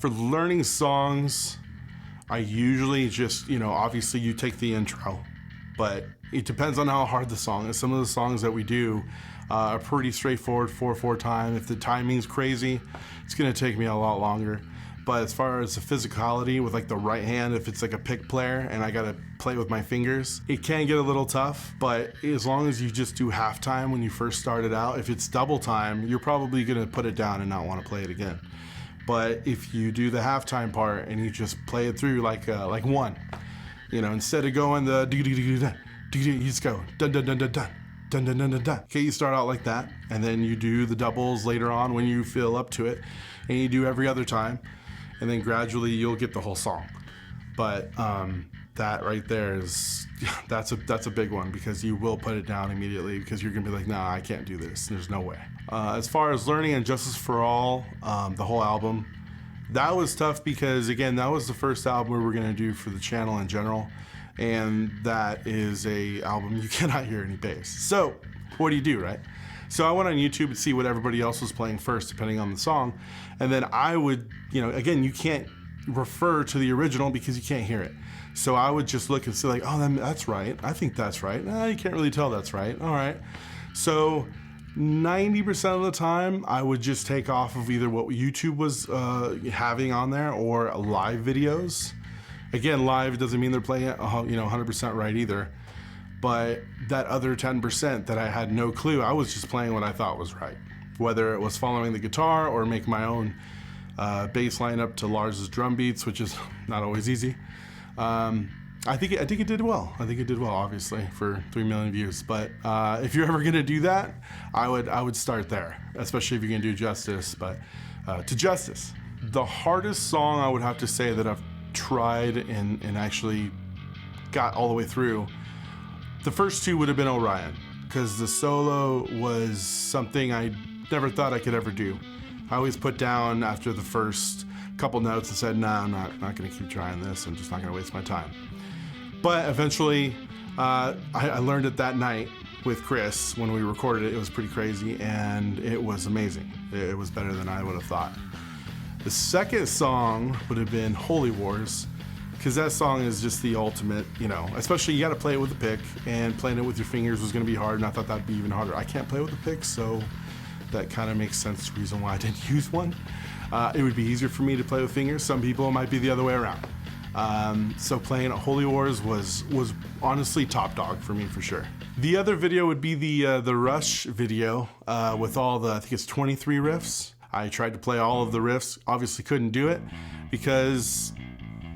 For learning songs, I usually just, obviously you take the intro, but it depends on how hard the song is. Some of the songs that we do are pretty straightforward, 4/4 time. If the timing's crazy, it's gonna take me a lot longer. But as far as the physicality with like the right hand, if it's like a pick player and I gotta play with my fingers, it can get a little tough, but as long as you just do half time when you first started out, if it's double time, you're probably gonna put it down and not wanna play it again. But if you do the halftime part and you just play it through like one, instead of going the you just go dun dun dun dun dun dun dun dun dun dun. Okay, you start out like that, and then you do the doubles later on when you feel up to it, and you do every other time, and then gradually you'll get the whole song. But that right there is that's a big one, because you will put it down immediately because you're gonna be like, nah, I can't do this. There's no way. As far as learning and Justice for All, the whole album, that was tough because again, that was the first album we were gonna do for the channel in general, and that is a album you cannot hear any bass. So what do, right? So I went on YouTube to see what everybody else was playing first, depending on the song, and then I would, again, you can't refer to the original because you can't hear it. So I would just look and see like, oh, that's right. I think that's right. No, you can't really tell that's right. All right. So 90% of the time, I would just take off of either what YouTube was having on there or live videos. Again, live doesn't mean they're playing it 100% right either. But that other 10% that I had no clue, I was just playing what I thought was right. Whether it was following the guitar or make my own bass line up to Lars's drum beats, which is not always easy. I think it did well. I think it did well, obviously, for 3 million views. But if you're ever gonna do that, I would start there, especially if you're gonna do Justice. But to Justice, the hardest song I would have to say that I've tried and actually got all the way through, the first two would have been Orion, because the solo was something I never thought I could ever do. I always put down after the first couple notes and said, nah, I'm not gonna keep trying this. I'm just not gonna waste my time. But eventually, I learned it that night with Chris when we recorded it. It was pretty crazy, and it was amazing. It was better than I would have thought. The second song would have been Holy Wars, because that song is just the ultimate, especially you gotta play it with a pick, and playing it with your fingers was gonna be hard, and I thought that'd be even harder. I can't play with a pick, so that kind of makes sense, the reason why I didn't use one. It would be easier for me to play with fingers. Some people, it might be the other way around. So playing Holy Wars was honestly top dog for me, for sure. The other video would be the Rush video with all I think it's 23 riffs. I tried to play all of the riffs, obviously couldn't do it because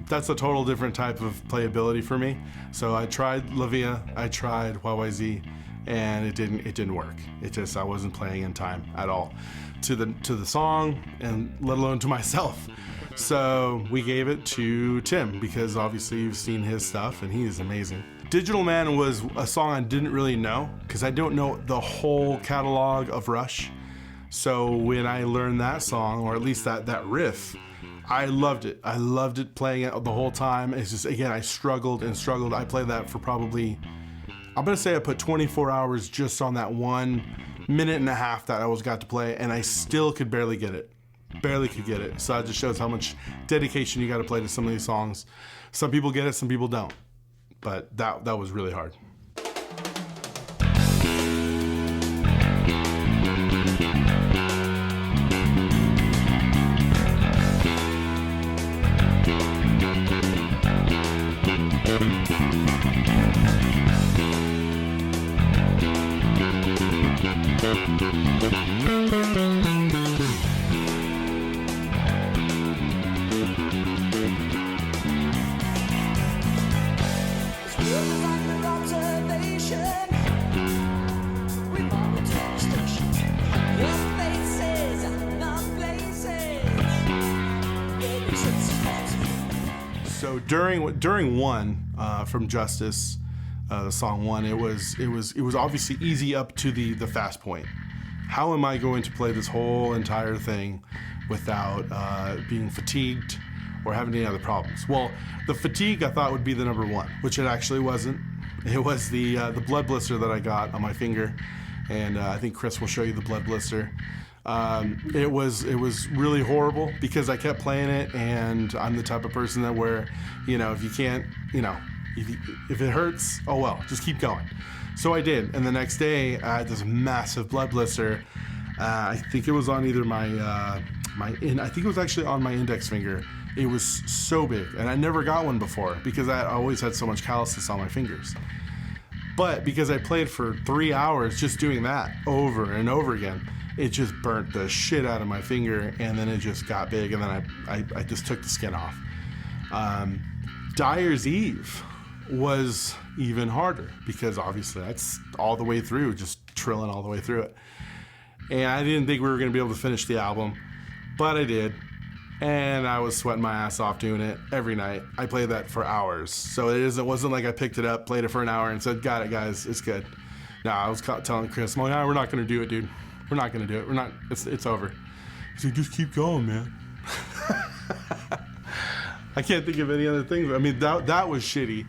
that's a total different type of playability for me. So I tried La Via, I tried YYZ, and it didn't work. I wasn't playing in time at all to the song, and let alone to myself. So we gave it to Tim, because obviously you've seen his stuff and he is amazing. Digital Man was a song I didn't really know, because I don't know the whole catalog of Rush. So when I learned that song, or at least that riff, I loved it. I loved it, playing it the whole time. It's just, again, I struggled and struggled. I played that for probably, I'm gonna say I put 24 hours just on that 1.5 minutes that I got to play, and I still could barely get it. Barely could get it. So it just shows how much dedication you gotta play to some of these songs. Some people get it, some people don't. But that was really hard. So during one from Justice, the song one, it was obviously easy up to the fast point. How am I going to play this whole entire thing without being fatigued or having any other problems? Well, the fatigue I thought would be the number one, which it actually wasn't. It was the blood blister that I got on my finger, and I think Chris will show you the blood blister. It was really horrible because I kept playing it, and I'm the type of person that where, if you can't, if it hurts, oh well, just keep going. So I did, and the next day I had this massive blood blister. I think it was on either I think it was actually on my index finger. It was so big, and I never got one before because I always had so much calluses on my fingers. But because I played for 3 hours just doing that over and over again, it just burnt the shit out of my finger, and then it just got big, and then I just took the skin off. Dyer's Eve was even harder because obviously that's all the way through, just trilling all the way through it. And I didn't think we were going to be able to finish the album, but I did. And I was sweating my ass off doing it every night. I played that for hours. So it wasn't like I picked it up, played it for an hour, and said, got it, guys, it's good. No, I was telling Chris, we're not going to do it, dude. We're not going to do it. We're not. It's over. He's like, just keep going, man. I can't think of any other things. I mean, that was shitty.